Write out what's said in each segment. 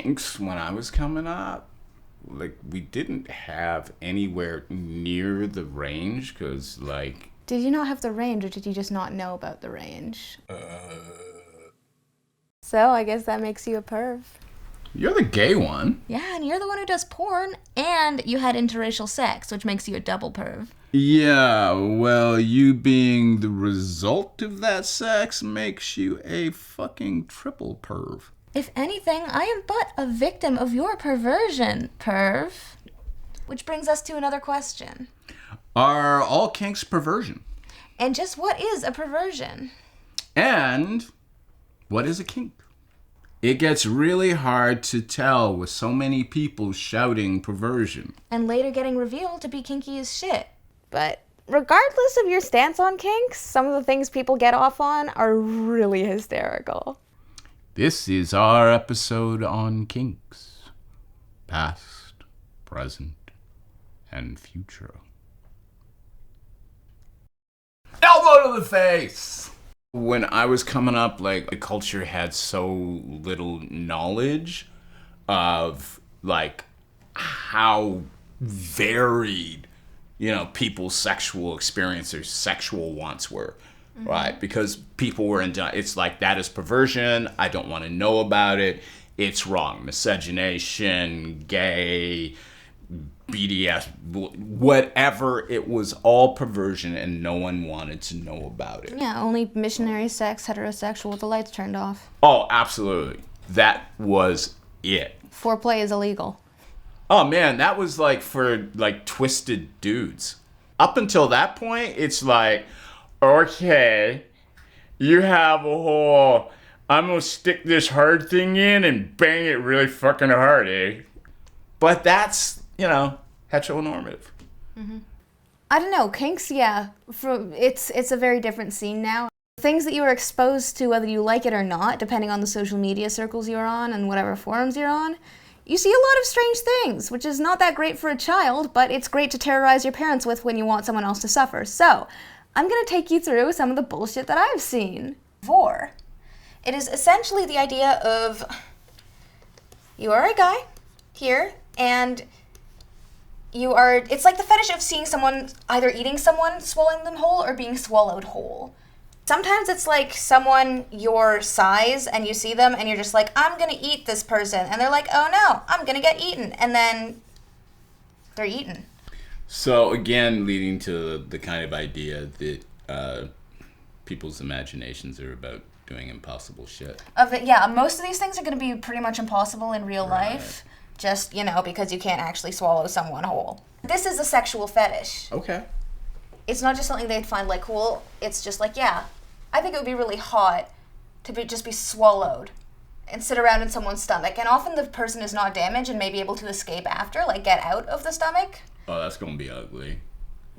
Kinks, when I was coming up, like, we didn't have anywhere near the range, because, like... Did you not have the range, or did you just not know about the range? So, I guess that makes you a perv. You're the gay one. Yeah, and you're the one who does porn, and you had interracial sex, which makes you a double perv. Yeah, well, you being the result of that sex makes you a fucking triple perv. If anything, I am but a victim of your perversion, perv. Which brings us to another question. Are all kinks perversion? And just what is a perversion? And what is a kink? It gets really hard to tell with so many people shouting perversion. And later getting revealed to be kinky as shit. But regardless of your stance on kinks, some of the things people get off on are really hysterical. This is our episode on kinks. Past, present, and future. Elbow to the face! When I was coming up, like, the culture had so little knowledge of, like, how varied, you know, people's sexual experience or sexual wants were, right? Because people were it's like, that is perversion, I don't want to know about it, it's wrong. Miscegenation, gay, BDS, whatever, it was all perversion and no one wanted to know about it. Yeah, only missionary sex, heterosexual with the lights turned off. Oh, absolutely. That was it. Foreplay is illegal. Oh man, that was like for like twisted dudes. Up until that point, it's like, okay, you have a whole, I'm gonna stick this hard thing in and bang it really fucking hard, eh? But that's, you know, heteronormative. I don't know, kinks, yeah. It's a very different scene now. Things that you are exposed to, whether you like it or not, depending on the social media circles you're on and whatever forums you're on, you see a lot of strange things, which is not that great for a child, but it's great to terrorize your parents with when you want someone else to suffer. So, I'm going to take you through some of the bullshit that I've seen. Vor. It is essentially the idea of, you are a guy here, and it's like the fetish of seeing someone, either eating someone, swallowing them whole, or being swallowed whole. Sometimes it's like someone your size and you see them and you're just like, I'm gonna eat this person. And they're like, oh no, I'm gonna get eaten. And then they're eaten. So again, leading to the kind of idea that people's imaginations are about doing impossible shit. Yeah, most of these things are gonna be pretty much impossible in real life. Just, you know, because you can't actually swallow someone whole. This is a sexual fetish. Okay. It's not just something they'd find, like, cool. It's just like, yeah, I think it would be really hot to just be swallowed and sit around in someone's stomach. And often the person is not damaged and may be able to escape after, like, get out of the stomach. Oh, that's gonna be ugly.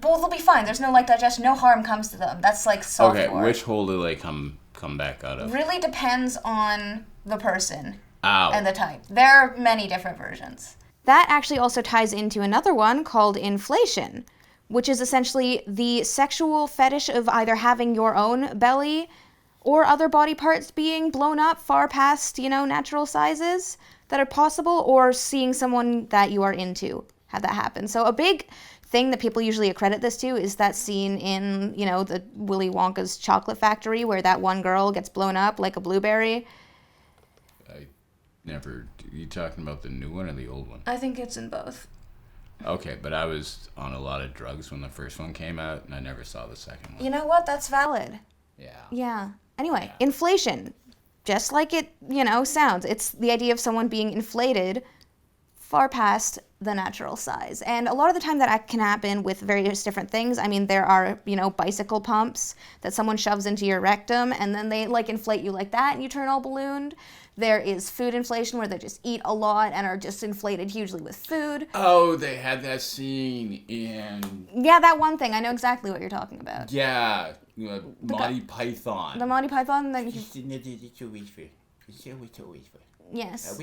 Well, they'll be fine. There's no, like, digestion. No harm comes to them. That's, like, software. Okay, which hole do they come back out of? Really depends on the person. Ow. And the type. There are many different versions. That actually also ties into another one called inflation, which is essentially the sexual fetish of either having your own belly or other body parts being blown up far past, you know, natural sizes that are possible, or seeing someone that you are into have that happen. So a big thing that people usually accredit this to is that scene in, you know, the Willy Wonka's chocolate factory where that one girl gets blown up like a blueberry. Never. Are you talking about the new one or the old one? I think it's in both. Okay, but I was on a lot of drugs when the first one came out, and I never saw the second one. You know what? That's valid. Yeah. Yeah. Anyway, inflation. Just like it, you know, sounds. It's the idea of someone being inflated far past the natural size. And a lot of the time that can happen with various different things. I mean, there are, you know, bicycle pumps that someone shoves into your rectum, and then they, like, inflate you like that, and you turn all ballooned. There is food inflation where they just eat a lot and are just inflated hugely with food. Oh, they had that scene in... Yeah, that one thing. I know exactly what you're talking about. Yeah, Monty Python. The Monty Python? Yes.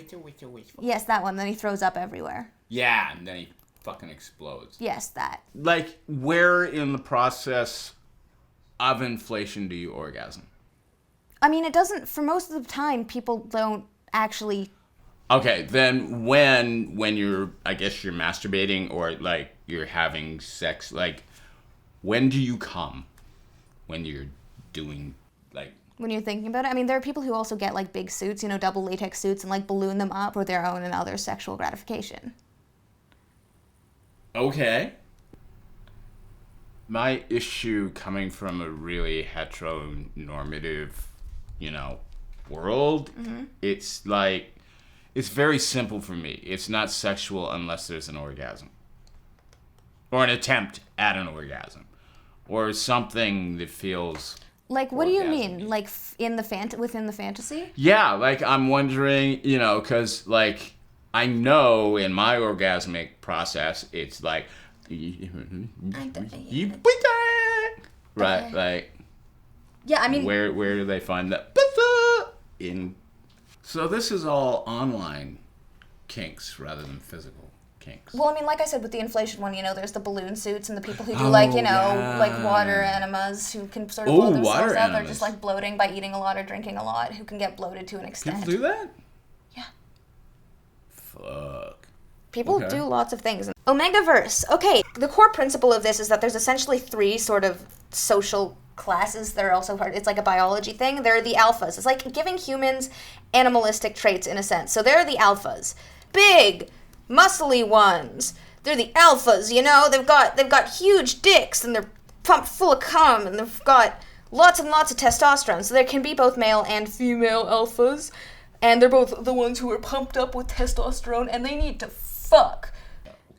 Yes, that one. Then he throws up everywhere. Yeah, and then he fucking explodes. Yes, that. Like, where in the process of inflation do you orgasm? I mean, it doesn't, for most of the time, people don't actually Okay, then when you're, I guess you're masturbating or like you're having sex, like when do you come? When you're doing like When you're thinking about it, I mean, there are people who also get like big suits, you know, double latex suits, and like balloon them up for their own and other sexual gratification. okay. My issue coming from a really heteronormative, you know, world, it's like it's very simple for me. It's not sexual unless there's an orgasm. Or an attempt at an orgasm. Or something that feels Like, what do you orgasm-y. mean? Like, within the fantasy? Yeah, like I'm wondering, you know, because like I know in my orgasmic process, it's like, right? Like, Yeah, I mean, where do they find that in? So this is all online kinks rather than physical kinks. well, I mean, like I said, with the inflation one, you know, there's the balloon suits and the people who do, like, you know, yeah. like water enemas who can sort of Oh, blow themselves water out. They're enemas. just, like, bloating by eating a lot or drinking a lot, who can get bloated to an extent. People do that? Yeah. Fuck. People Okay. do lots of things. Omegaverse. Okay, the core principle of this is that there's essentially three sort of social classes that are also part. It's like a biology thing. There are the alphas. It's like giving humans animalistic traits in a sense. So there are the alphas, big, muscly ones. They're the alphas. You know, they've got huge dicks and they're pumped full of cum and they've got lots and lots of testosterone. So there can be both male and female alphas, and they're both the ones who are pumped up with testosterone and they need to fuck.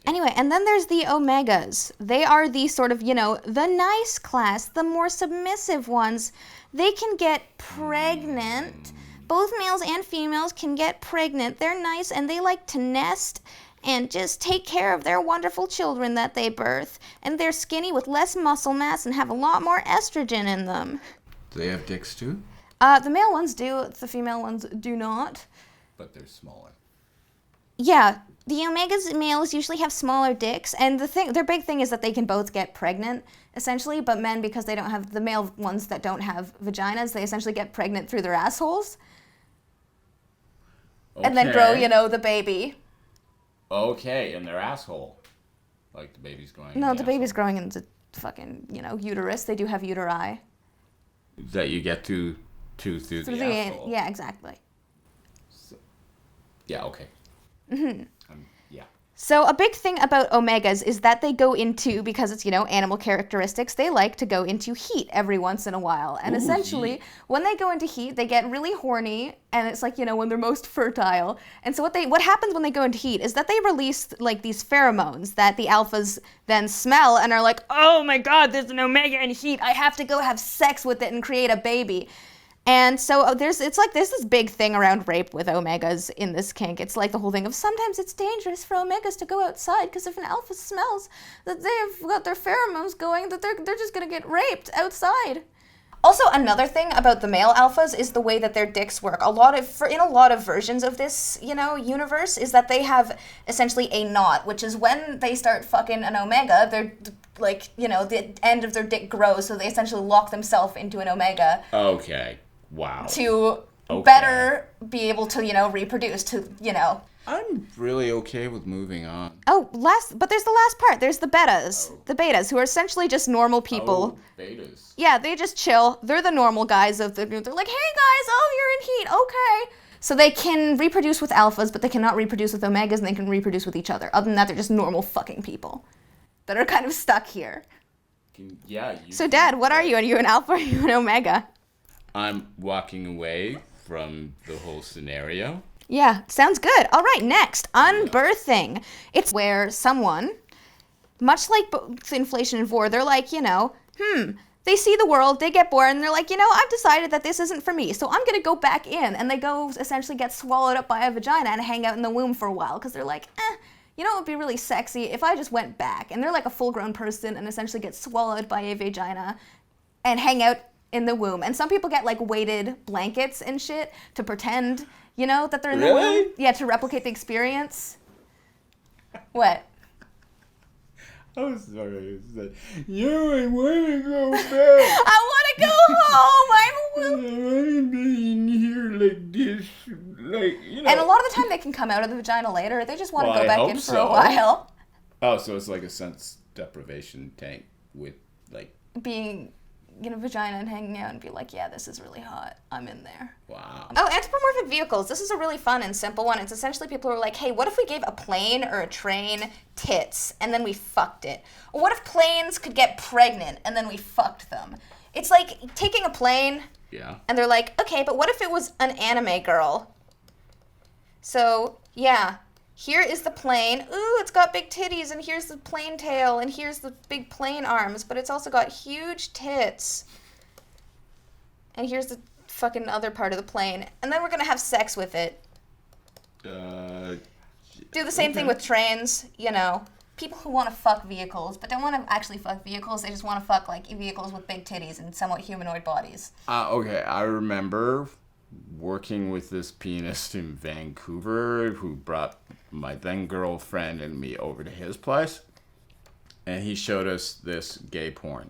Anyway, and then there's the omegas. They are the sort of, you know, the nice class, the more submissive ones. They can get pregnant. Both males and females can get pregnant. They're nice and they like to nest and just take care of their wonderful children that they birth. And they're skinny with less muscle mass and have a lot more estrogen in them. Do they have dicks too? The male ones do, the female ones do not. But they're smaller. Yeah, the omegas males usually have smaller dicks, and their big thing is that they can both get pregnant, essentially, but men, because they don't have, the male ones that don't have vaginas, they essentially get pregnant through their assholes, and then grow, you know, the baby. Okay, in their asshole. Like the baby's going in No, the asshole. baby's growing into fucking, you know, uterus. They do have uteri. That you get through the asshole. Yeah, exactly. Yeah, okay. Yeah. So a big thing about omegas is that they go into, because it's, you know, animal characteristics, they like to go into heat every once in a while. And Ooh, essentially, heat. when they go into heat, they get really horny, and it's like, you know, when they're most fertile. And so what happens when they go into heat is that they release, like, these pheromones that the alphas then smell and are like, oh my god, there's an omega in heat, I have to go have sex with it and create a baby. And so there's this big thing around rape with omegas in this kink. It's like the whole thing of sometimes it's dangerous for omegas to go outside because if an alpha smells that they've got their pheromones going, that they're just gonna get raped outside. Also, another thing about the male alphas is the way that their dicks work. In a lot of versions of this, you know, universe, is that they have essentially a knot, which is when they start fucking an omega, they're like, you know, the end of their dick grows, so they essentially lock themselves into an omega. Okay. Wow. To Okay. better be able to, you know, reproduce, to, you know. I'm really okay with moving on. Oh, but there's the last part. There's the betas. Oh. The betas, who are essentially just normal people. Oh, betas. Yeah, they just chill. They're the normal guys of the group. They're like, hey guys, oh, you're in heat, okay. So they can reproduce with alphas, but they cannot reproduce with omegas, and they can reproduce with each other. Other than that, they're just normal fucking people that are kind of stuck here. Yeah. So Dad, what are you? Are you an alpha or are you an omega? I'm walking away from the whole scenario. Yeah, sounds good. All right, next, unbirthing. It's where someone, much like both inflation and war, they're like, you know, they see the world, they get bored, and they're like, you know, I've decided that this isn't for me, so I'm gonna go back in. And they go essentially get swallowed up by a vagina and hang out in the womb for a while, because they're like, you know what would be really sexy if I just went back. And they're like a full-grown person and essentially get swallowed by a vagina and hang out in the womb. And some people get like weighted blankets and shit to pretend, you know, that they're in the womb. Yeah, to replicate the experience. What? I'm sorry. I want to go back. I want to go home. I want to be in here like this. Like, you know. And a lot of of the time they can come out of the vagina later. They just want to Well, go I back hope in for so. a while. Oh, so it's like a sense deprivation tank with, like... Being in a vagina and hanging out and be like, yeah, this is really hot. I'm in there. Wow. Oh, anthropomorphic vehicles. This is a really fun and simple one. It's essentially people who are like, hey, what if we gave a plane or a train tits and then we fucked it? Or what if planes could get pregnant and then we fucked them? It's like taking a plane and they're like, okay, but what if it was an anime girl? So, yeah. Here is the plane. Ooh, it's got big titties, and here's the plane tail, and here's the big plane arms, but it's also got huge tits. And here's the fucking other part of the plane. And then we're gonna have sex with it. Do the same thing with trains, you know. People who want to fuck vehicles, but don't want to actually fuck vehicles, they just want to fuck, like, vehicles with big titties and somewhat humanoid bodies. Okay, I remember working with this pianist in Vancouver who brought my then girlfriend and me over to his place, and he showed us this gay porn.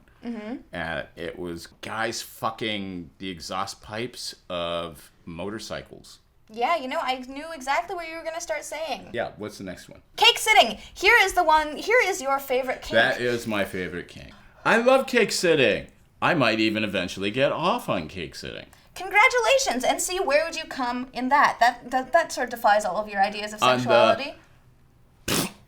And it was guys fucking the exhaust pipes of motorcycles. Yeah, you know, I knew exactly what you were going to start saying. Yeah, what's the next one? Cake sitting. Here is your favorite kink. That is my favorite kink. I love cake sitting. I might even eventually get off on cake sitting. Congratulations, and see, where would you come in that? That sort of defies all of your ideas of sexuality.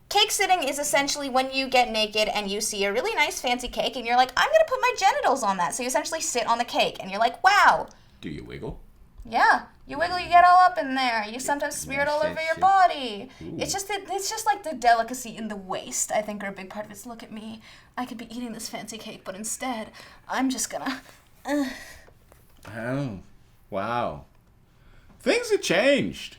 Cake sitting is essentially when you get naked and you see a really nice fancy cake and you're like, I'm going to put my genitals on that. So you essentially sit on the cake and you're like, wow. Do you wiggle? Yeah. You wiggle, you get all up in there. You sometimes smear it all over your body. Ooh. It's just like the delicacy in the waist, I think, are a big part of it. It's, look at me. I could be eating this fancy cake, but instead, I'm just gonna... Oh, wow. Things have changed.